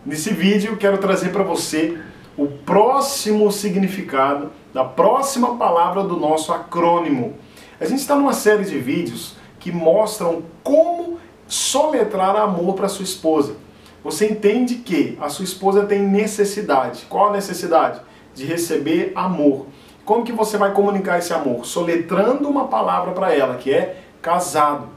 Nesse vídeo eu quero trazer para você o próximo significado da próxima palavra do nosso acrônimo. A gente está numa série de vídeos que mostram como soletrar amor para sua esposa. Você entende que a sua esposa tem necessidade. Qual a necessidade? De receber amor. Como que você vai comunicar esse amor? Soletrando uma palavra para ela, que é casado.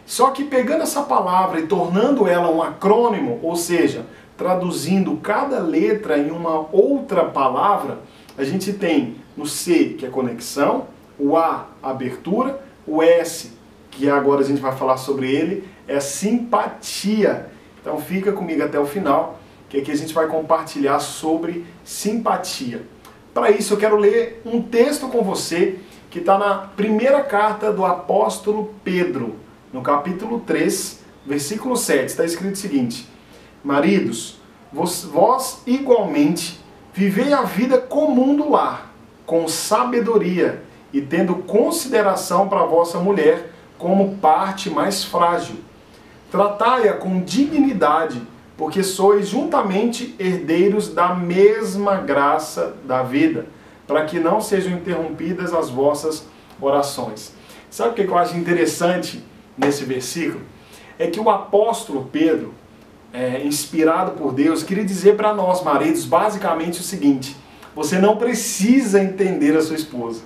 Só que pegando essa palavra e tornando ela um acrônimo, ou seja, traduzindo cada letra em uma outra palavra, a gente tem no C, que é conexão, o A, abertura, o S, que agora a gente vai falar sobre ele, é simpatia. Então fica comigo até o final, que aqui a gente vai compartilhar sobre simpatia. Para isso eu quero ler um texto com você que está na primeira carta do apóstolo Pedro, no capítulo 3, versículo 7. Está escrito o seguinte: maridos, vós igualmente vivei a vida comum do lar, com sabedoria e tendo consideração para a vossa mulher como parte mais frágil. Tratai-a com dignidade, porque sois juntamente herdeiros da mesma graça da vida, para que não sejam interrompidas as vossas orações. Sabe o que eu acho interessante nesse versículo? É que o apóstolo Pedro, inspirado por Deus, queria dizer para nós, maridos, basicamente o seguinte: você não precisa entender a sua esposa.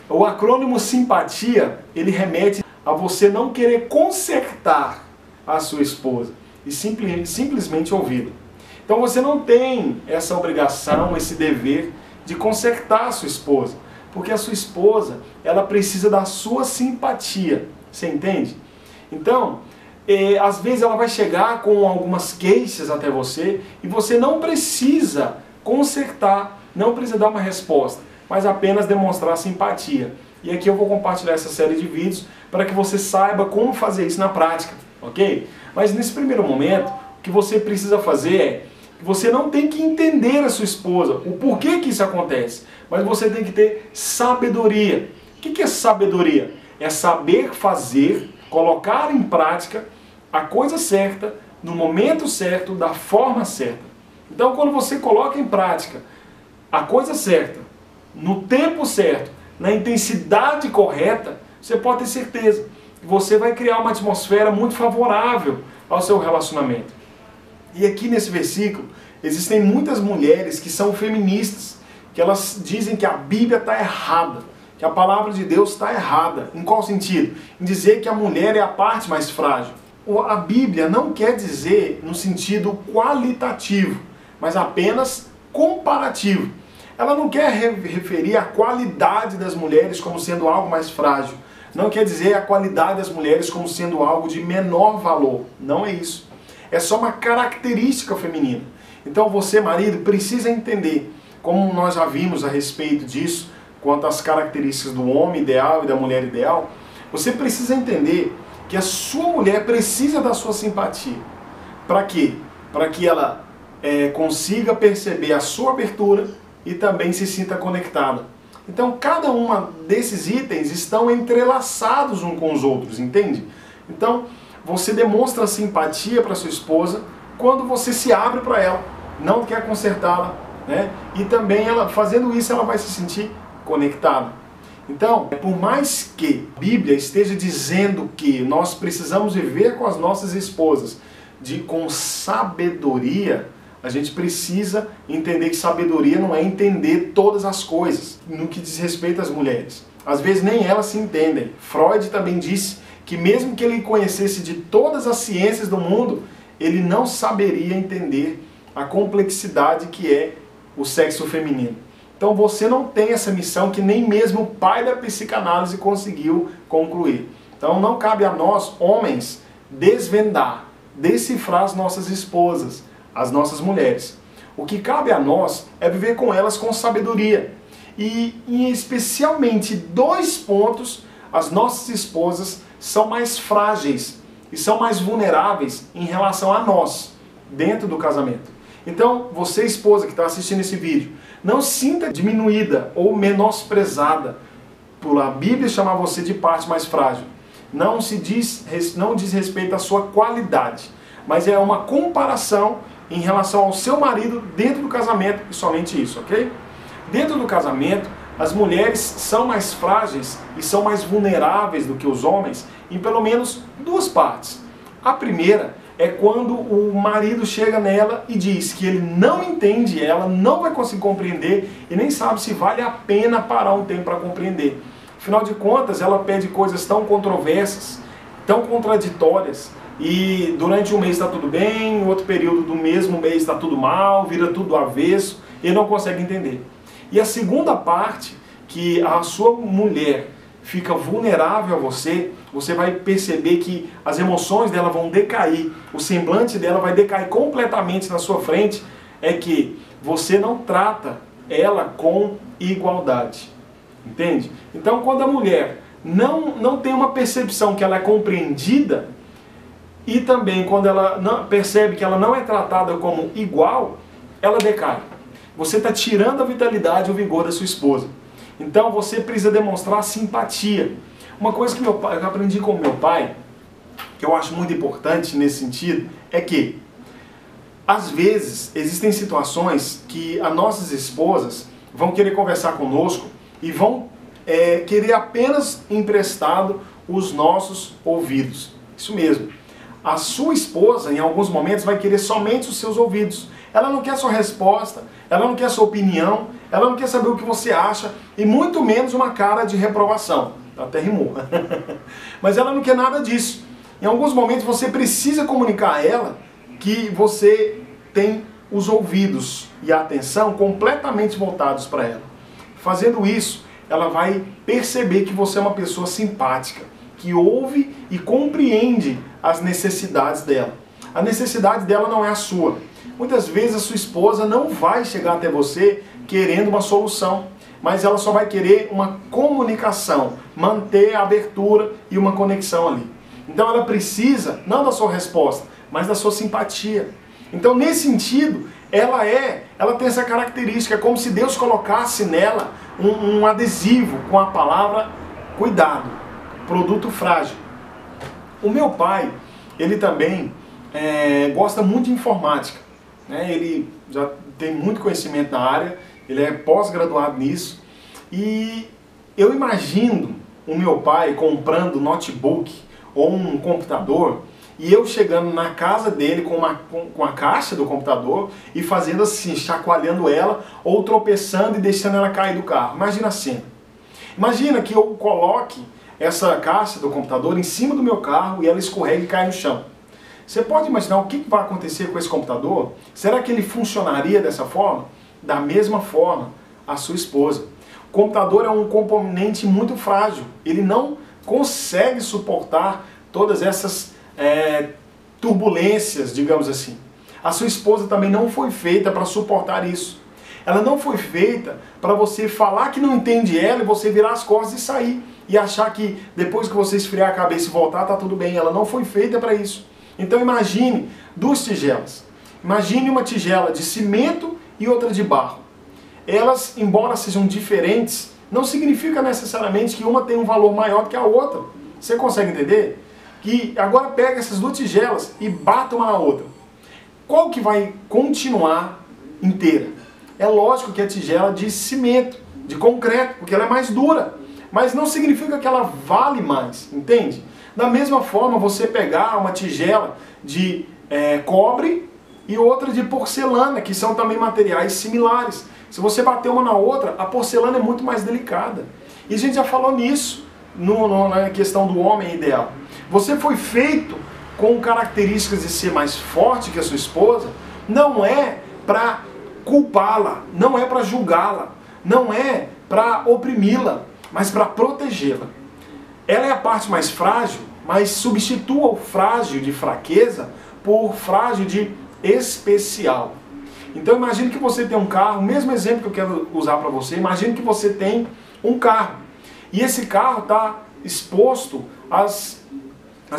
O acrônimo simpatia, ele remete a você não querer consertar a sua esposa e simplesmente ouvi-la. Então você não tem essa obrigação, esse dever de consertar a sua esposa, porque a sua esposa, ela precisa da sua simpatia, você entende? Então, às vezes ela vai chegar com algumas queixas até você e você não precisa consertar, não precisa dar uma resposta, mas apenas demonstrar simpatia. E aqui eu vou compartilhar essa série de vídeos para que você saiba como fazer isso na prática, ok? Mas nesse primeiro momento, o que você precisa fazer é que você não tem que entender a sua esposa, o porquê que isso acontece, mas você tem que ter sabedoria. O que é sabedoria? É saber fazer, colocar em prática a coisa certa, no momento certo, da forma certa. Então, quando você coloca em prática a coisa certa, no tempo certo, na intensidade correta, você pode ter certeza que você vai criar uma atmosfera muito favorável ao seu relacionamento. E aqui nesse versículo, existem muitas mulheres que são feministas, que elas dizem que a Bíblia está errada, que a palavra de Deus está errada. Em qual sentido? Em dizer que a mulher é a parte mais frágil. A Bíblia não quer dizer no sentido qualitativo, mas apenas comparativo. Ela não quer referir a qualidade das mulheres como sendo algo mais frágil. Não quer dizer a qualidade das mulheres como sendo algo de menor valor. Não é isso. É só uma característica feminina. Então você, marido, precisa entender, como nós já vimos a respeito disso, quanto às características do homem ideal e da mulher ideal, você precisa entender que a sua mulher precisa da sua simpatia. Para quê? Para que ela consiga perceber a sua abertura e também se sinta conectada. Então cada um desses itens estão entrelaçados uns com os outros, entende? Então você demonstra simpatia para sua esposa quando você se abre para ela, não quer consertá-la, né? E também ela, fazendo isso, ela vai se sentir conectada. Então, por mais que a Bíblia esteja dizendo que nós precisamos viver com as nossas esposas com sabedoria, a gente precisa entender que sabedoria não é entender todas as coisas no que diz respeito às mulheres. Às vezes nem elas se entendem. Freud também disse que mesmo que ele conhecesse de todas as ciências do mundo, ele não saberia entender a complexidade que é o sexo feminino. Então você não tem essa missão que nem mesmo o pai da psicanálise conseguiu concluir. Então não cabe a nós, homens, desvendar, decifrar as nossas esposas, as nossas mulheres. O que cabe a nós é viver com elas com sabedoria. E em especialmente 2 pontos, as nossas esposas são mais frágeis e são mais vulneráveis em relação a nós, dentro do casamento. Então, você, esposa que está assistindo esse vídeo, não se sinta diminuída ou menosprezada por a Bíblia chamar você de parte mais frágil. Não diz respeito à sua qualidade. mas é uma comparação em relação ao seu marido dentro do casamento, e somente isso, ok? Dentro do casamento, as mulheres são mais frágeis e são mais vulneráveis do que os homens em pelo menos duas partes. A primeira é quando o marido chega nela e diz que ele não entende ela, não vai conseguir compreender e nem sabe se vale a pena parar um tempo para compreender. Afinal de contas, ela pede coisas tão controversas, tão contraditórias, e durante um mês está tudo bem, em outro período do mesmo mês está tudo mal, vira tudo do avesso, e não consegue entender. E a segunda parte, que a sua mulher fica vulnerável a você, você vai perceber que as emoções dela vão decair, o semblante dela vai decair completamente na sua frente, é que você não trata ela com igualdade. Entende? Então, quando a mulher não tem uma percepção que ela é compreendida, e também quando ela não, percebe que ela não é tratada como igual, ela decai. Você está tirando a vitalidade e o vigor da sua esposa. Então você precisa demonstrar simpatia. Uma coisa que eu aprendi com meu pai, que eu acho muito importante nesse sentido, é que às vezes existem situações que as nossas esposas vão querer conversar conosco e vão querer apenas emprestado os nossos ouvidos. Isso mesmo. A sua esposa, em alguns momentos, vai querer somente os seus ouvidos. Ela não quer sua resposta, ela não quer sua opinião, ela não quer saber o que você acha, e muito menos uma cara de reprovação. Até rimou. Mas ela não quer nada disso. Em alguns momentos você precisa comunicar a ela que você tem os ouvidos e a atenção completamente voltados para ela. Fazendo isso, ela vai perceber que você é uma pessoa simpática, que ouve e compreende as necessidades dela. A necessidade dela não é a sua. Muitas vezes a sua esposa não vai chegar até você querendo uma solução, mas ela só vai querer uma comunicação, manter a abertura e uma conexão ali. Então ela precisa, não da sua resposta, mas da sua simpatia. Então nesse sentido, ela tem essa característica, é como se Deus colocasse nela um adesivo com a palavra cuidado, produto frágil. O meu pai, ele também gosta muito de informática, né? Ele já tem muito conhecimento na área, ele é pós-graduado nisso, e eu imagino o meu pai comprando notebook ou um computador, e eu chegando na casa dele com a caixa do computador e fazendo assim, chacoalhando ela, ou tropeçando e deixando ela cair do carro. Imagina a cena. Imagina que eu coloque essa caixa do computador em cima do meu carro e ela escorrega e cai no chão. Você pode imaginar o que vai acontecer com esse computador? Será que ele funcionaria dessa forma? Da mesma forma, a sua esposa. O computador é um componente muito frágil. Ele não consegue suportar todas essas turbulências, digamos assim. A sua esposa também não foi feita para suportar isso. Ela não foi feita para você falar que não entende ela e você virar as costas e sair. E achar que depois que você esfriar a cabeça e voltar, tá tudo bem. Ela não foi feita para isso. Então imagine duas tigelas. Imagine uma tigela de cimento e outra de barro. Elas, embora sejam diferentes, não significa necessariamente que uma tem um valor maior do que a outra. Você consegue entender? Que agora pega essas duas tigelas e bata uma na outra. Qual que vai continuar inteira? É lógico que a tigela de cimento, de concreto, porque ela é mais dura. Mas não significa que ela vale mais, entende? Da mesma forma, você pegar uma tigela de cobre e outra de porcelana, que são também materiais similares. Se você bater uma na outra, a porcelana é muito mais delicada. E a gente já falou nisso na questão do homem ideal. Você foi feito com características de ser mais forte que a sua esposa, não é para culpá-la, não é para julgá-la, não é para oprimi-la, mas para protegê-la. Ela é a parte mais frágil, mas substitua o frágil de fraqueza por frágil de especial. Então imagine que você tem um carro, o mesmo exemplo que eu quero usar para você, imagine que você tem um carro, e esse carro está exposto às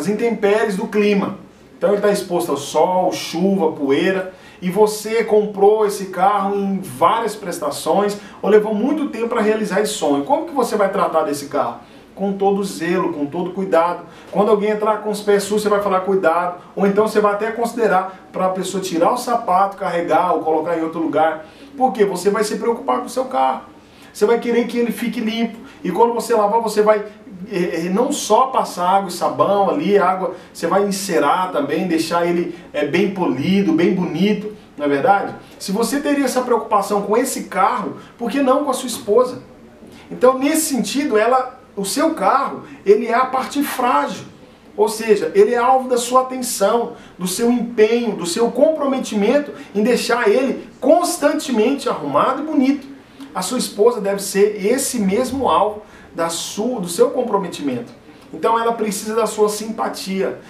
intempéries do clima. Então ele está exposto ao sol, chuva, poeira, e você comprou esse carro em várias prestações, ou levou muito tempo para realizar esse sonho. Como que você vai tratar desse carro? com todo zelo, com todo cuidado. Quando alguém entrar com os pés sujos, você vai falar cuidado, ou então você vai até considerar para a pessoa tirar o sapato, carregar ou colocar em outro lugar. Por quê? Você vai se preocupar com o seu carro. Você vai querer que ele fique limpo. E quando você lavar, você vai não só passar água e sabão ali, água, você vai encerar também, deixar ele bem polido, bem bonito, não é verdade? Se você teria essa preocupação com esse carro, por que não com a sua esposa? Então, nesse sentido, o seu carro, ele é a parte frágil. Ou seja, ele é alvo da sua atenção, do seu empenho, do seu comprometimento em deixar ele constantemente arrumado e bonito. A sua esposa deve ser esse mesmo alvo do seu comprometimento. Então ela precisa da sua simpatia.